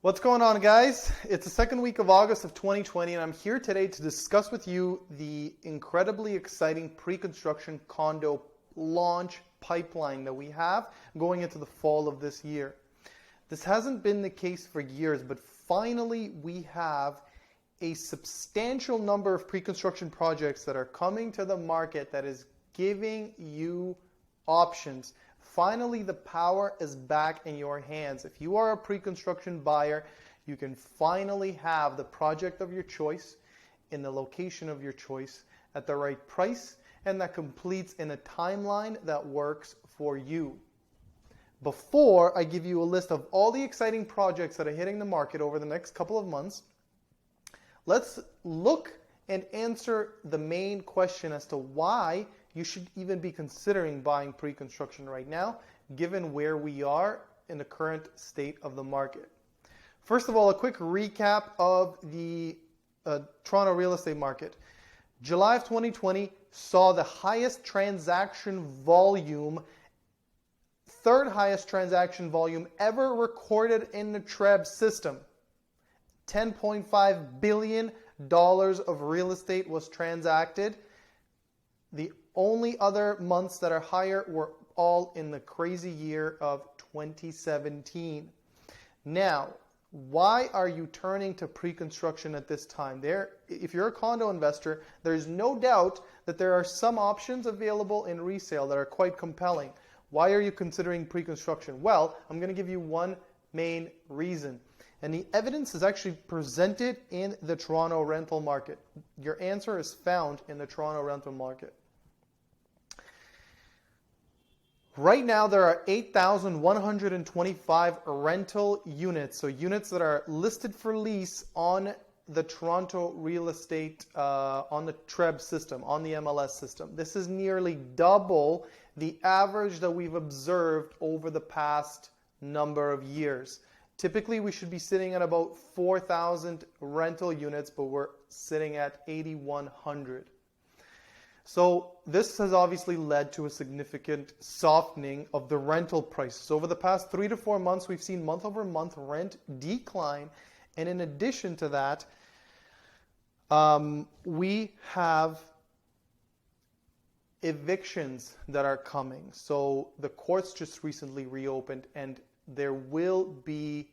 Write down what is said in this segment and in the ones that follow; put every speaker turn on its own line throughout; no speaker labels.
What's going on, guys? It's the second week of August of 2020, and I'm here today to discuss with you the incredibly exciting pre-construction condo launch pipeline that we have going into the fall of this year. This hasn't been the case for years, but finally we have a substantial number of pre-construction projects that are coming to the market that is giving you options. Finally, the power is back in your hands. If you are a pre-construction buyer, you can finally have the project of your choice in the location of your choice at the right price, and that completes in a timeline that works for you. Before I give you a list of all the exciting projects that are hitting the market over the next couple of months, let's look and answer the main question as to why you should even be considering buying pre-construction right now, given where we are in the current state of the market. First of all, a quick recap of the Toronto real estate market. July of 2020 saw the highest transaction volume, third highest transaction volume ever recorded in the TREB system. $10.5 billion of real estate was transacted. The only other months that are higher were all in the crazy year of 2017. Now, why are you turning to pre-construction at this time? If you're a condo investor, there's no doubt that there are some options available in resale that are quite compelling. Why are you considering pre-construction? Well, I'm going to give you one main reason. And the evidence is actually presented in the Toronto rental market. Your answer is found in the Toronto rental market. Right now, there are 8,125 rental units, so units that are listed for lease on the Toronto real estate, on the TREB system, on the MLS system. This is nearly double the average that we've observed over the past number of years. Typically, we should be sitting at about 4,000 rental units, but we're sitting at 8,100. So this has obviously led to a significant softening of the rental prices. Over the past 3 to 4 months, we've seen month-over-month rent decline. And in addition to that, we have evictions that are coming. So the courts just recently reopened, and there will be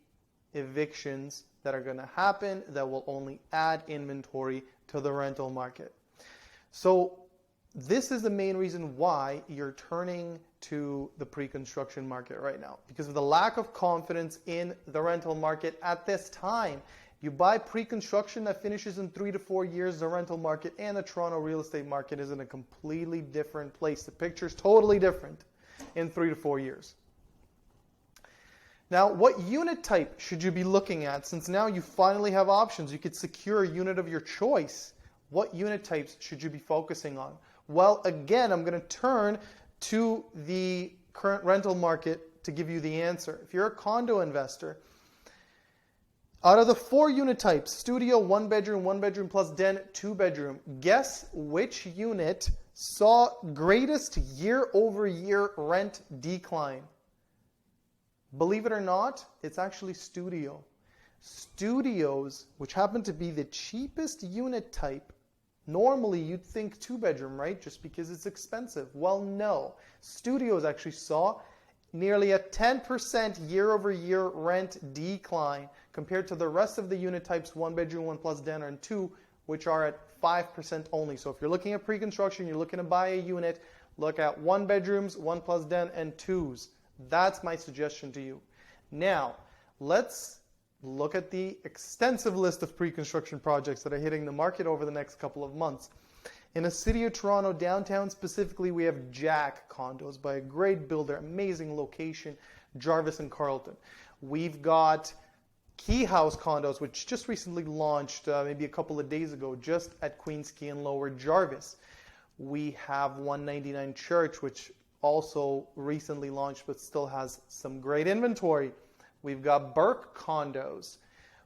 evictions that are going to happen that will only add inventory to the rental market. So this is the main reason why you're turning to the pre-construction market right now, because of the lack of confidence in the rental market at this time. You buy pre-construction that finishes in 3 to 4 years, the rental market and the Toronto real estate market is in a completely different place. The picture's totally different in 3 to 4 years. Now, what unit type should you be looking at? Since now you finally have options, you could secure a unit of your choice. What unit types should you be focusing on? Well, again, I'm going to turn to the current rental market to give you the answer. If you're a condo investor, out of the 4 unit types, studio, 1 bedroom plus den, 2 bedroom, guess which unit saw greatest year-over-year rent decline? Believe it or not, it's actually studio. Studios, which happen to be the cheapest unit type, normally you'd think 2 bedroom, right? Just because it's expensive. Well, no. Studios actually saw nearly a 10% year-over-year rent decline compared to the rest of the unit types, 1 bedroom, 1 plus den, and 2, which are at 5% only. So if you're looking at pre-construction, you're looking to buy a unit, look at 1 bedrooms, 1 plus den, and 2s. That's my suggestion to you. Now, let's look at the extensive list of pre-construction projects that are hitting the market over the next couple of months. In the city of Toronto, downtown specifically, we have Jack condos by a great builder, amazing location, Jarvis and Carlton. We've got Key House condos, which just recently launched maybe a couple of days ago, just at Queens Quay and Lower Jarvis. We have 199 Church, which also recently launched but still has some great inventory. We've got Burke condos.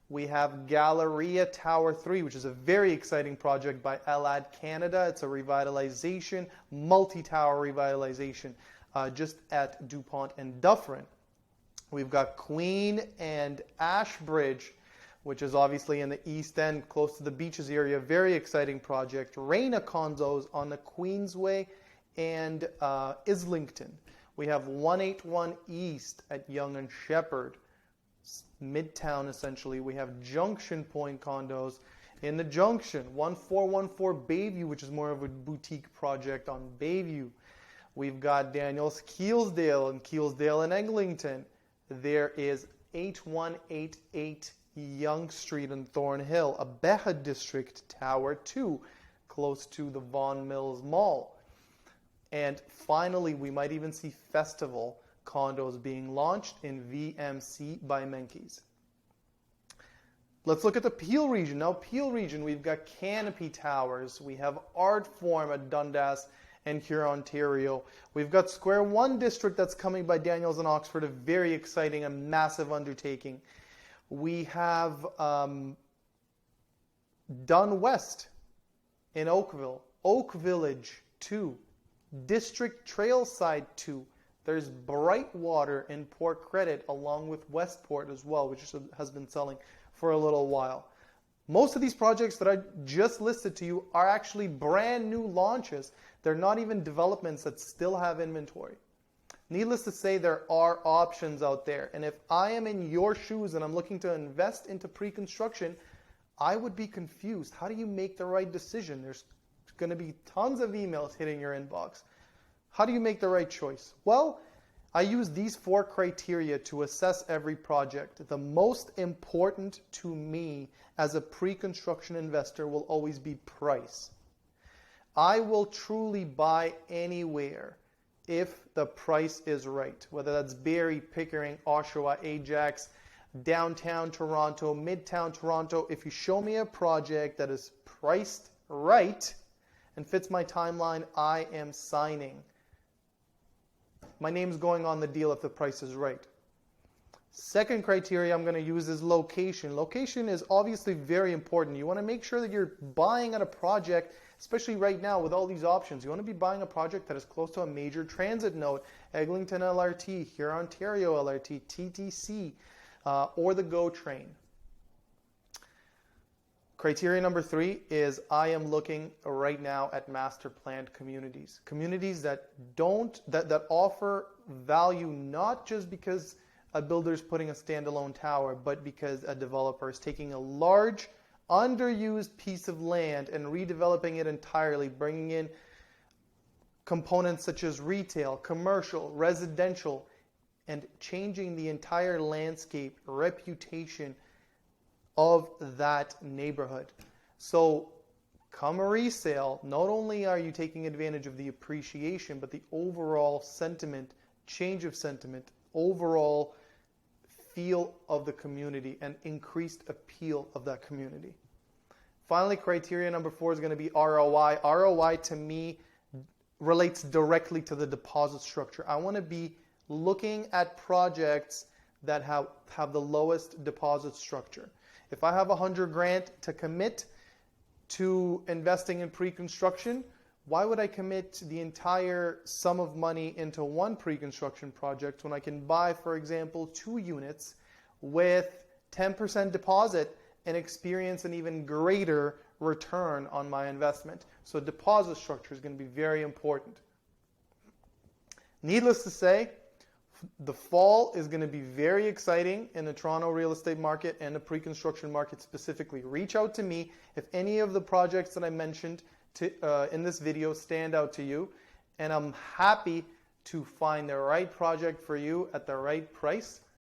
We have Galleria Tower 3, which is a very exciting project by Elad Canada. It's a revitalization, multi-tower revitalization, just at DuPont and Dufferin. We've got Queen and Ashbridge, which is obviously in the East End, close to the beaches area. Very exciting project. Reina condos on the Queensway and Islington. We have 181 East at Yonge and Sheppard, Midtown essentially. We have Junction Point condos in the Junction. 1414 Bayview, which is more of a boutique project on Bayview. We've got Daniels Keelsdale and Eglinton. There is 8188 Yonge Street in Thornhill, a Beha District Tower 2, close to the Vaughan Mills Mall. And finally, we might even see Festival condos being launched in VMC by Menkes. Let's look at the Peel region. Now, Peel region, we've got Canopy Towers. We have Artform at Dundas and Huron, Ontario. We've got Square One District that's coming by Daniels and Oxford, a very exciting and massive undertaking. We have Dun West in Oakville, Oak Village 2, District Trailside 2. There's Brightwater in Port Credit along with Westport as well, which has been selling for a little while. Most of these projects that I just listed to you are actually brand new launches. They're not even developments that still have inventory. Needless to say, there are options out there. And if I am in your shoes and I'm looking to invest into pre-construction, I would be confused. How do you make the right decision? There's going to be tons of emails hitting your inbox. How do you make the right choice? Well, I use these 4 criteria to assess every project. The most important to me as a pre-construction investor will always be price. I will truly buy anywhere if the price is right, whether that's Barrie, Pickering, Oshawa, Ajax, downtown Toronto, midtown Toronto. If you show me a project that is priced right and fits my timeline, I am signing. My name's going on the deal if the price is right. Second criteria I'm going to use is location. Location is obviously very important. You want to make sure that you're buying at a project, especially right now with all these options. You want to be buying a project that is close to a major transit node, Eglinton LRT, Huron, Ontario LRT, TTC, or the GO train. Criteria number 3 is I am looking right now at master planned communities. Communities that offer value not just because a builder is putting a standalone tower, but because a developer is taking a large, underused piece of land and redeveloping it entirely, bringing in components such as retail, commercial, residential, and changing the entire landscape, reputation of that neighborhood. So come a resale, not only are you taking advantage of the appreciation, but the overall sentiment, change of sentiment, overall feel of the community and increased appeal of that community. Finally, criteria number 4 is going to be ROI. ROI to me relates directly to the deposit structure. I want to be looking at projects that have the lowest deposit structure. If I have $100,000 to commit to investing in pre-construction, why would I commit the entire sum of money into one pre-construction project when I can buy, for example, 2 units with 10% deposit and experience an even greater return on my investment? So deposit structure is going to be very important. Needless to say, the fall is going to be very exciting in the Toronto real estate market and the pre-construction market specifically. Reach out to me if any of the projects that I mentioned in this video stand out to you, and I'm happy to find the right project for you at the right price